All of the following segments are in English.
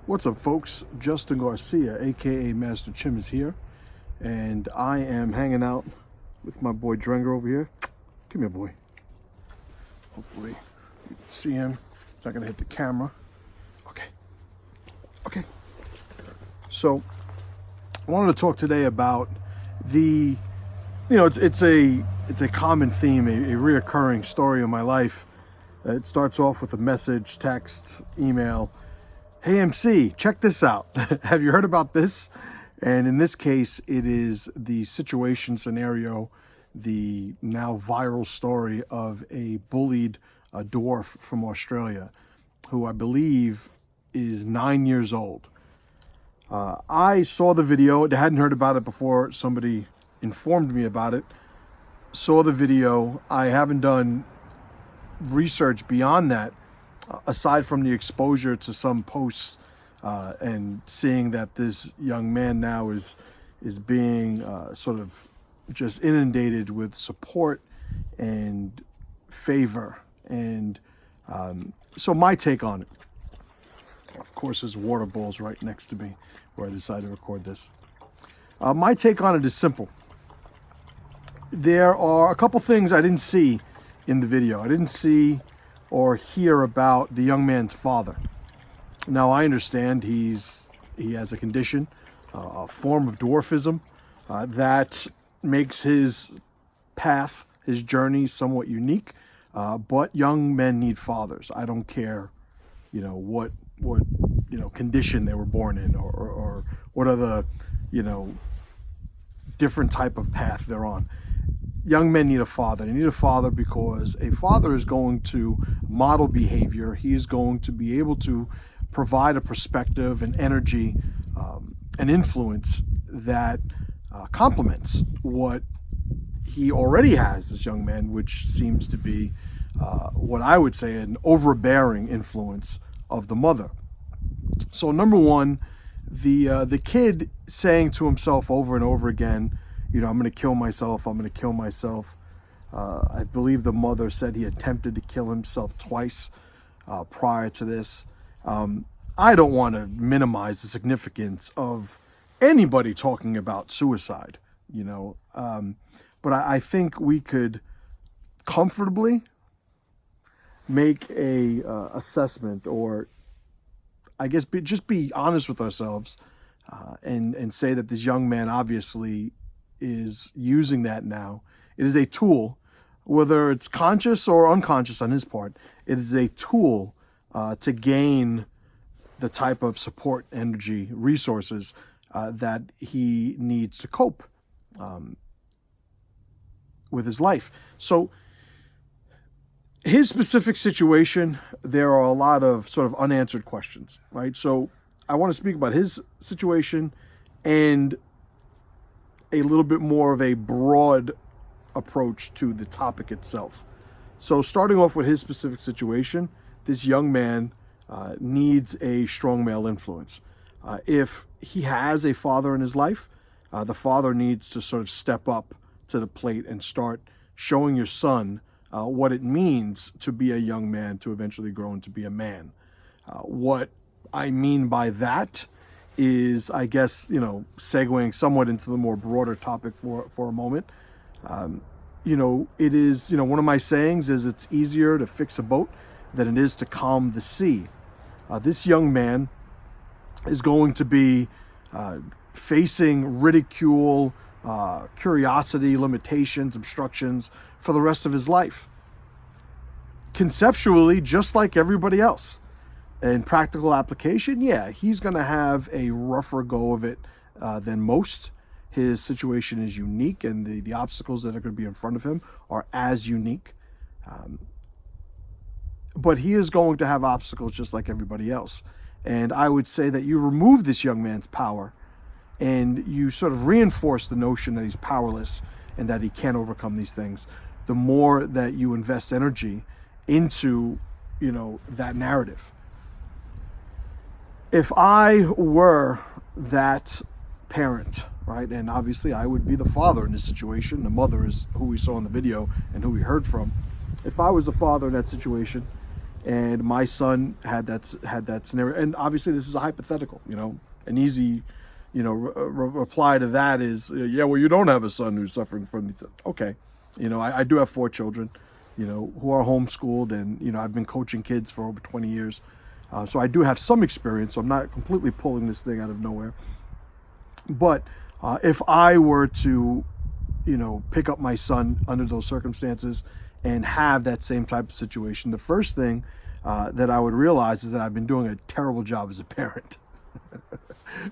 What's up, folks? Justin Garcia, aka Master Chim, is here, and I am hanging out with my boy Drenger over here. Come here, boy. Hopefully you can see him. He's not gonna hit the camera. Okay. So I wanted to talk today about it's a common theme, a reoccurring story in my life. It starts off with a message, text, email. Hey MC, check this out. Have you heard about this? And in this case, it is the situation scenario, the now viral story of a bullied dwarf from Australia, who I believe is 9 years old. I saw the video. I hadn't heard about it before somebody informed me about it. Saw the video. I haven't done research beyond that, aside from the exposure to some posts and seeing that this young man now is being sort of just inundated with support and favor. And so my take on it, of course, there's water bowls right next to me where I decided to record this. My take on it is simple. There are a couple things I didn't see in the video. I didn't see or hear about the young man's father. Now, I understand he has a condition, a form of dwarfism that makes his path, his journey somewhat unique. But young men need fathers. I don't care, what condition they were born in or what other, different type of path they're on. Young men need a father. They need a father because a father is going to model behavior. He is going to be able to provide a perspective and energy and influence that complements what he already has, this young man, which seems to be what I would say an overbearing influence of the mother. So number one, the kid saying to himself over and over again, I'm going to kill myself. I'm going to kill myself. I believe the mother said he attempted to kill himself twice prior to this. I don't want to minimize the significance of anybody talking about suicide, but I think we could comfortably make a assessment, or I guess just be honest with ourselves and say that this young man obviously is using that now. It is a tool, whether it's conscious or unconscious on his part. It is a tool to gain the type of support, energy, resources that he needs to cope with his life. So his specific situation, there are a lot of sort of unanswered questions, right? So I want to speak about his situation and a little bit more of a broad approach to the topic itself. So starting off with his specific situation, this young man needs a strong male influence. If he has a father in his life, the father needs to sort of step up to the plate and start showing your son what it means to be a young man, to eventually grow into be a man. What I mean by that is, I guess, segueing somewhat into the more broader topic for a moment. It is, one of my sayings is it's easier to fix a boat than it is to calm the sea. This young man is going to be facing ridicule, curiosity, limitations, obstructions for the rest of his life. Conceptually, just like everybody else. In practical application, he's going to have a rougher go of it than most. His situation is unique, and the obstacles that are going to be in front of him are as unique. But he is going to have obstacles just like everybody else. And I would say that you remove this young man's power and you sort of reinforce the notion that he's powerless and that he can't overcome these things. The more that you invest energy into, that narrative. If I were that parent, right, and obviously I would be the father in this situation, the mother is who we saw in the video and who we heard from. If I was the father in that situation And my son had that scenario. And obviously, this is a hypothetical. An easy, reply to that is, yeah, well, you don't have a son who's suffering from these. Okay, I do have 4 children, who are homeschooled, and I've been coaching kids for over 20 years, so I do have some experience. So I'm not completely pulling this thing out of nowhere. But if I were to, pick up my son under those circumstances and have that same type of situation, the first thing that I would realize is that I've been doing a terrible job as a parent.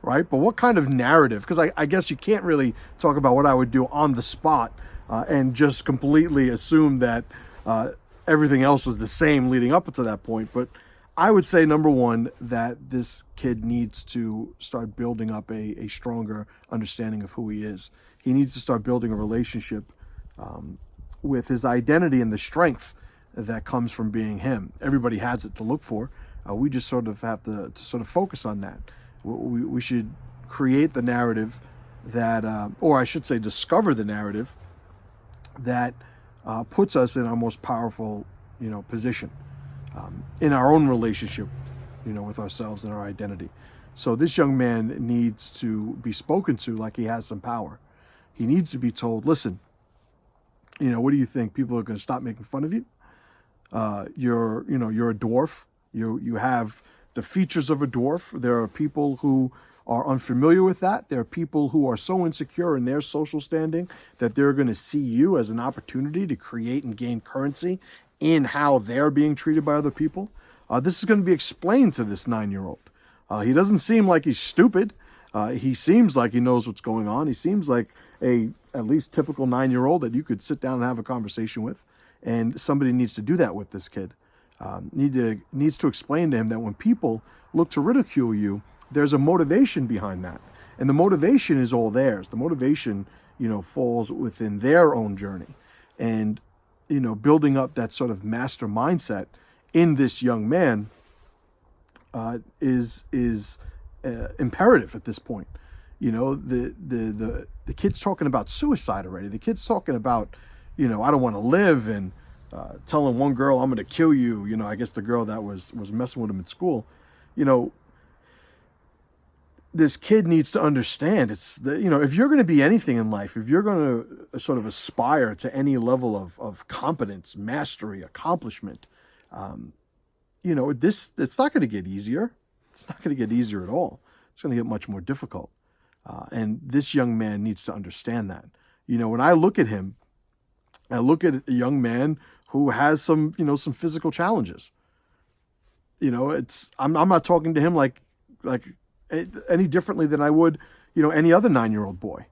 Right? But what kind of narrative? Because I guess you can't really talk about what I would do on the spot and just completely assume that everything else was the same leading up to that point. But I would say, number one, that this kid needs to start building up a stronger understanding of who he is. He needs to start building a relationship with his identity and the strength that comes from being him. Everybody has it to look for. We just sort of have to sort of focus on that. We should create the narrative that, or I should say, discover the narrative that puts us in our most powerful, position in our own relationship, with ourselves and our identity. So this young man needs to be spoken to like he has some power. He needs to be told, listen, what do you think? People are going to stop making fun of you? You're a dwarf. You have the features of a dwarf. There are people who are unfamiliar with that. There are people who are so insecure in their social standing that they're going to see you as an opportunity to create and gain currency in how they're being treated by other people. This is going to be explained to this 9-year-old. He doesn't seem like he's stupid. He seems like he knows what's going on. He seems like at least typical 9-year-old that you could sit down and have a conversation with. And somebody needs to do that with this kid. Needs to explain to him that when people look to ridicule you, there's a motivation behind that. And the motivation is all theirs. The motivation, falls within their own journey. And, building up that sort of master mindset in this young man is imperative at this point. The kid's talking about suicide already. The kid's talking about, I don't want to live, and telling one girl, I'm going to kill you. I guess the girl that was messing with him at school. This kid needs to understand if you're going to be anything in life, if you're going to sort of aspire to any level of competence, mastery, accomplishment, it's not going to get easier. It's not going to get easier at all. It's going to get much more difficult. And this young man needs to understand that. When I look at him, I look at a young man who has some physical challenges. I'm not talking to him like any differently than I would, any other 9-year-old boy.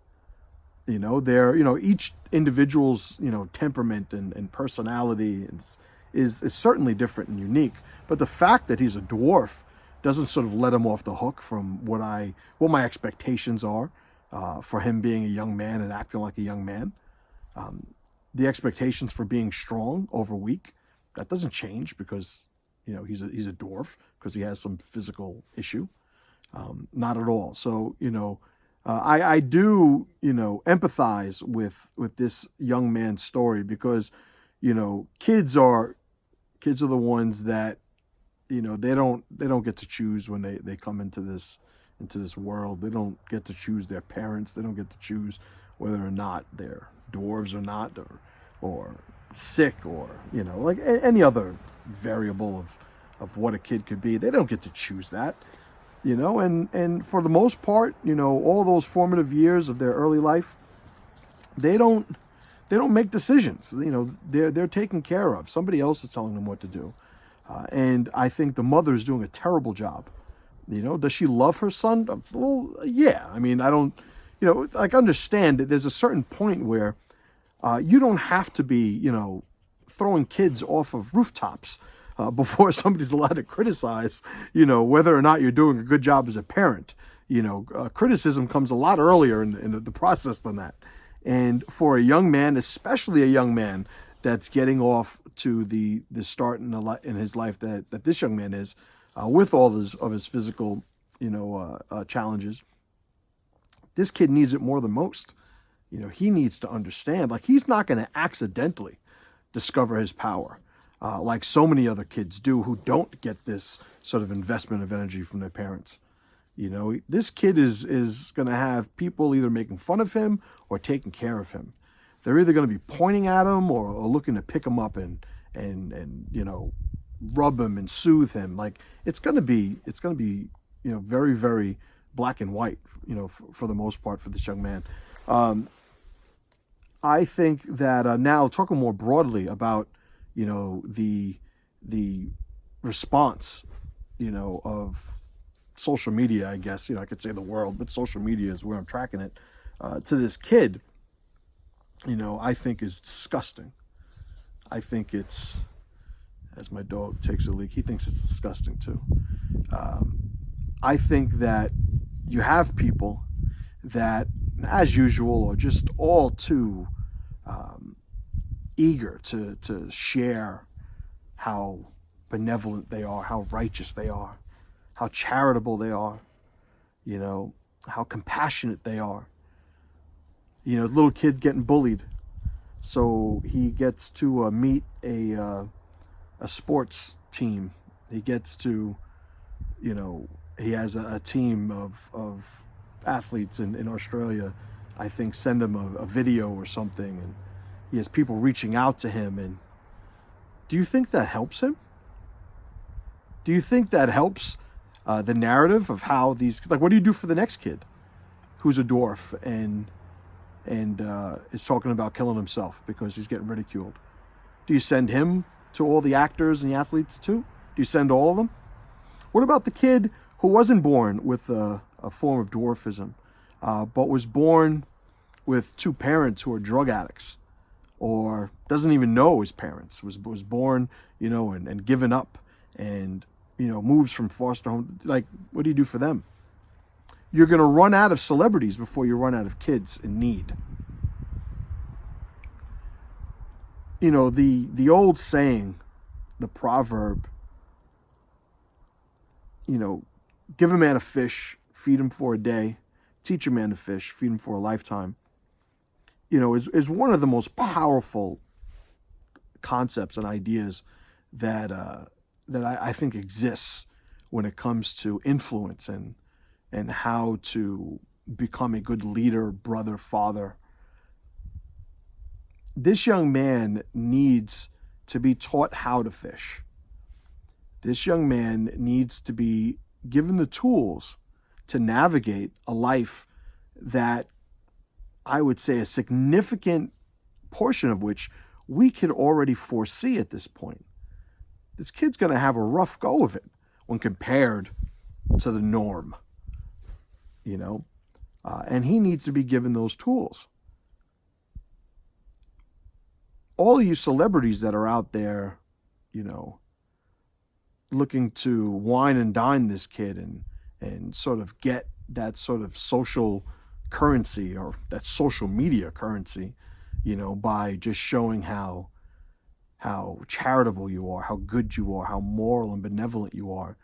Each individual's, temperament and personality is certainly different and unique. But the fact that he's a dwarf doesn't sort of let him off the hook from what my expectations are for him being a young man and acting like a young man. The expectations for being strong over weak, that doesn't change because, he's a dwarf, because he has some physical issue. Not at all. So, I do, empathize with this young man's story because, kids are the ones that, they don't get to choose when they come into this world. They don't get to choose their parents. They don't get to choose whether or not they're dwarves or not, or sick, or, like any other variable of what a kid could be. They don't get to choose that. And for the most part, all those formative years of their early life, they don't make decisions. They're taken care of. Somebody else is telling them what to do. And I think the mother is doing a terrible job. Does she love her son? Well, yeah. I mean, I don't, understand that there's a certain point where you don't have to be, throwing kids off of rooftops before somebody's allowed to criticize, whether or not you're doing a good job as a parent. Criticism comes a lot earlier in the process than that. And for a young man, especially a young man that's getting off to the start in his life that this young man is, with all of his physical, challenges, this kid needs it more than most. He needs to understand, like, he's not going to accidentally discover his power. like so many other kids do who don't get this sort of investment of energy from their parents. You know, this kid is going to have people either making fun of him or taking care of him. They're either going to be pointing at him or looking to pick him up and you know, rub him and soothe him. Like it's going to be you know, very, very black and white, you know, for the most part for this young man. I think that now talking more broadly about, you know, the response, you know, of social media, I guess, you know, I could say the world, but social media is where I'm tracking it, to this kid, you know, I think is disgusting. I think it's, as my dog takes a leak, he thinks it's disgusting too. I think that you have people that, as usual, are just all too eager to share how benevolent they are, how righteous they are, how charitable they are, you know, how compassionate they are. You know, little kid getting bullied, so he gets to meet a sports team. He gets to, you know, he has a team of athletes in Australia, I think, send him a video or something, and he has people reaching out to him. And do you think that helps him? Do you think that helps the narrative of how these, like, what do you do for the next kid who's a dwarf and is talking about killing himself because he's getting ridiculed? Do you send him to all the actors and the athletes too? Do you send all of them? What about the kid who wasn't born with a form of dwarfism, but was born with two parents who are drug addicts, or doesn't even know his parents, was born, you know, and given up, and, you know, moves from foster home? Like, what do you do for them? You're going to run out of celebrities before you run out of kids in need. You know, the old saying, the proverb, you know, give a man a fish, feed him for a day, teach a man to fish, feed him for a lifetime, you know, is one of the most powerful concepts and ideas that I think exists when it comes to influence and how to become a good leader, brother, father. This young man needs to be taught how to fish. This young man needs to be given the tools to navigate a life that I would say a significant portion of which we could already foresee at this point. This kid's going to have a rough go of it when compared to the norm, you know, and he needs to be given those tools. All of you celebrities that are out there, you know, looking to wine and dine this kid and sort of get that sort of social currency, or that social media currency, you know, by just showing how charitable you are, how good you are, how moral and benevolent you are.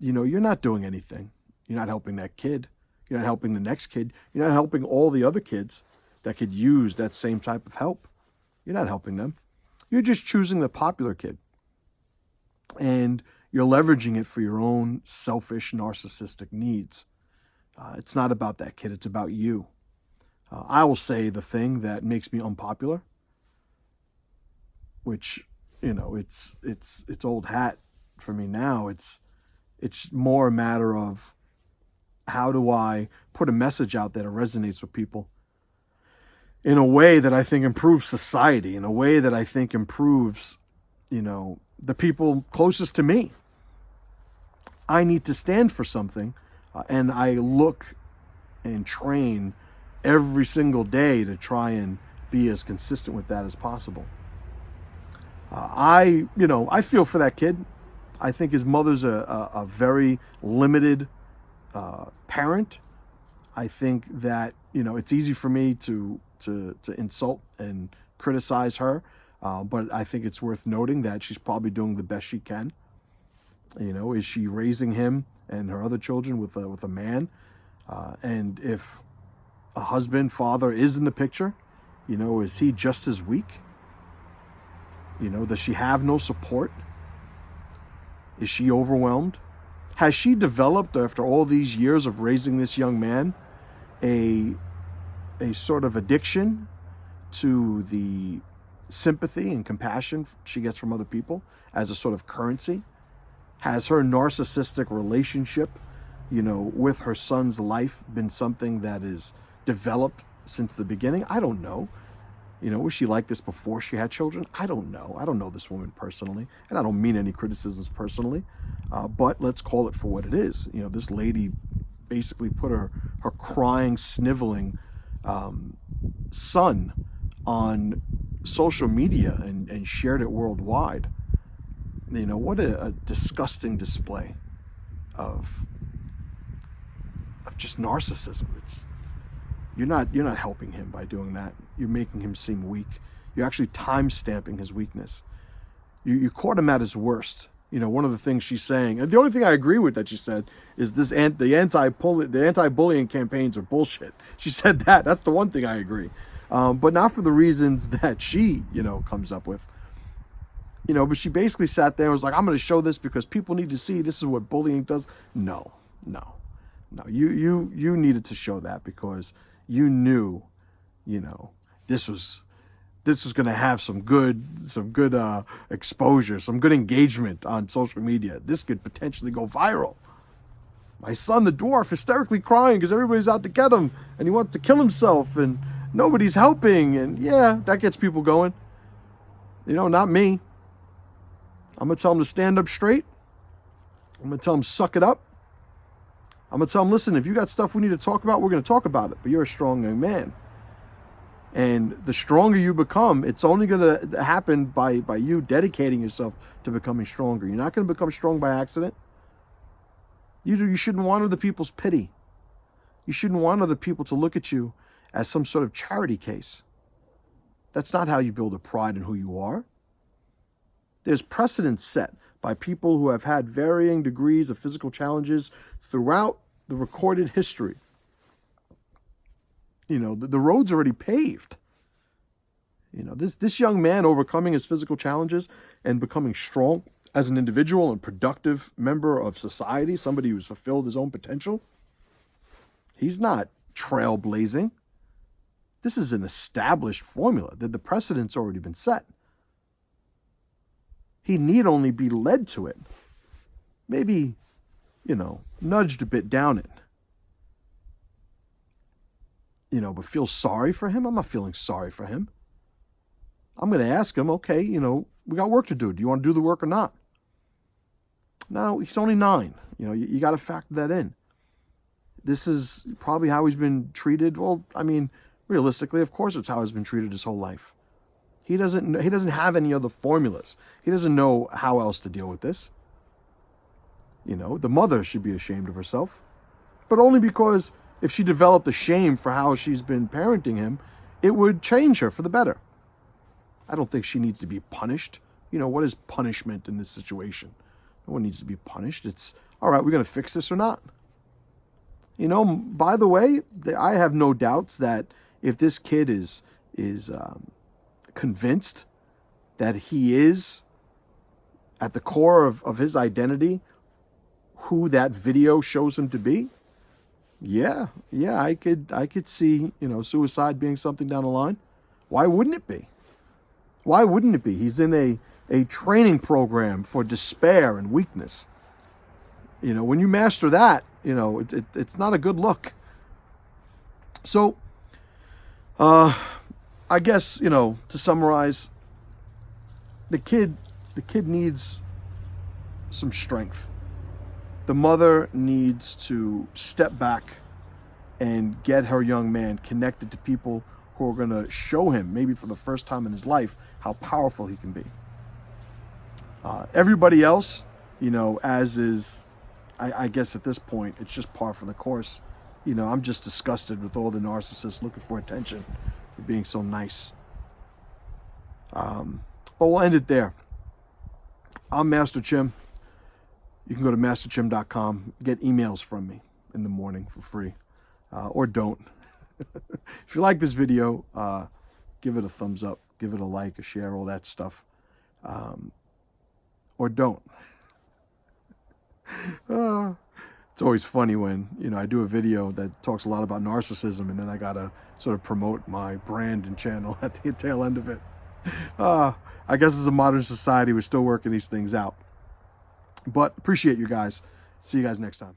You know, you're not doing anything. You're not helping that kid. You're not helping the next kid. You're not helping all the other kids that could use that same type of help. You're not helping them. You're just choosing the popular kid. And you're leveraging it for your own selfish, narcissistic needs. It's not about that kid. It's about you. I will say the thing that makes me unpopular, which, you know, it's old hat for me now. It's more a matter of, how do I put a message out there that resonates with people in a way that I think improves society, in a way that I think improves, you know, the people closest to me. I need to stand for something, and I look and train every single day to try and be as consistent with that as possible. I feel for that kid. I think his mother's a very limited parent. I think that, you know, it's easy for me to insult and criticize her, but I think it's worth noting that she's probably doing the best she can. You know, is she raising him and her other children with a man? And if a husband, father is in the picture, you know, is he just as weak? Does she have no support? Is she overwhelmed? Has she developed, after all these years of raising this young man, a sort of addiction to the sympathy and compassion she gets from other people as a sort of currency? Has her narcissistic relationship, with her son's life been something that is developed since the beginning? I don't know. Was she like this before she had children? I don't know. I don't know this woman personally, and I don't mean any criticisms personally, but let's call it for what it is. This lady basically put her crying, sniveling son on social media and shared it worldwide. What a disgusting display of just narcissism. You're not helping him by doing that. You're making him seem weak. You're actually time-stamping his weakness. You caught him at his worst. One of the things she's saying, and the only thing I agree with that she said is the anti-bullying campaigns are bullshit. She said that. That's the one thing I agree. But not for the reasons that she, comes up with. But she basically sat there and was like, I'm going to show this because people need to see this is what bullying does. No. You needed to show that because you knew, this was going to have some good exposure, some good engagement on social media. This could potentially go viral. My son, the dwarf, hysterically crying because everybody's out to get him and he wants to kill himself and nobody's helping. And yeah, that gets people going. Not me. I'm going to tell him to stand up straight. I'm going to tell him suck it up. I'm going to tell him, listen, if you got stuff we need to talk about, we're going to talk about it. But you're a strong young man. And the stronger you become, it's only going to happen by you dedicating yourself to becoming stronger. You're not going to become strong by accident. You shouldn't want other people's pity. You shouldn't want other people to look at you as some sort of charity case. That's not how you build a pride in who you are. There's precedents set by people who have had varying degrees of physical challenges throughout the recorded history. The road's already paved. This young man overcoming his physical challenges and becoming strong as an individual and productive member of society, somebody who's fulfilled his own potential, he's not trailblazing. This is an established formula that the precedent's already been set. He need only be led to it. Maybe, nudged a bit down it. But feel sorry for him? I'm not feeling sorry for him. I'm going to ask him, okay, we got work to do. Do you want to do the work or not? No, he's only 9. You got to factor that in. This is probably how he's been treated. Well, realistically, of course it's how he's been treated his whole life. He doesn't have any other formulas. He doesn't know how else to deal with this. The mother should be ashamed of herself, but only because if she developed a shame for how she's been parenting him, it would change her for the better. I don't think she needs to be punished. What is punishment in this situation? No one needs to be punished. It's, all right, we're going to fix this or not. By the way, I have no doubts that if this kid is convinced that he is, at the core of his identity, who that video shows him to be, yeah, I could see, suicide being something down the line. Why wouldn't it be? Why wouldn't it be? He's in a training program for despair and weakness. When you master that, it's not a good look. So, I guess, to summarize, the kid needs some strength. The mother needs to step back and get her young man connected to people who are going to show him, maybe for the first time in his life, how powerful he can be. Everybody else, as is, I guess at this point, it's just par for the course. I'm just disgusted with all the narcissists looking for attention, for being so nice. But we'll end it there. I'm Master Chim. You can go to masterchim.com, get emails from me in the morning for free, or don't. If you like this video, give it a thumbs up, give it a like, a share, all that stuff. or don't. It's always funny when, I do a video that talks a lot about narcissism, and then I gotta sort of promote my brand and channel at the tail end of it. I guess as a modern society, we're still working these things out. But appreciate you guys. See you guys next time.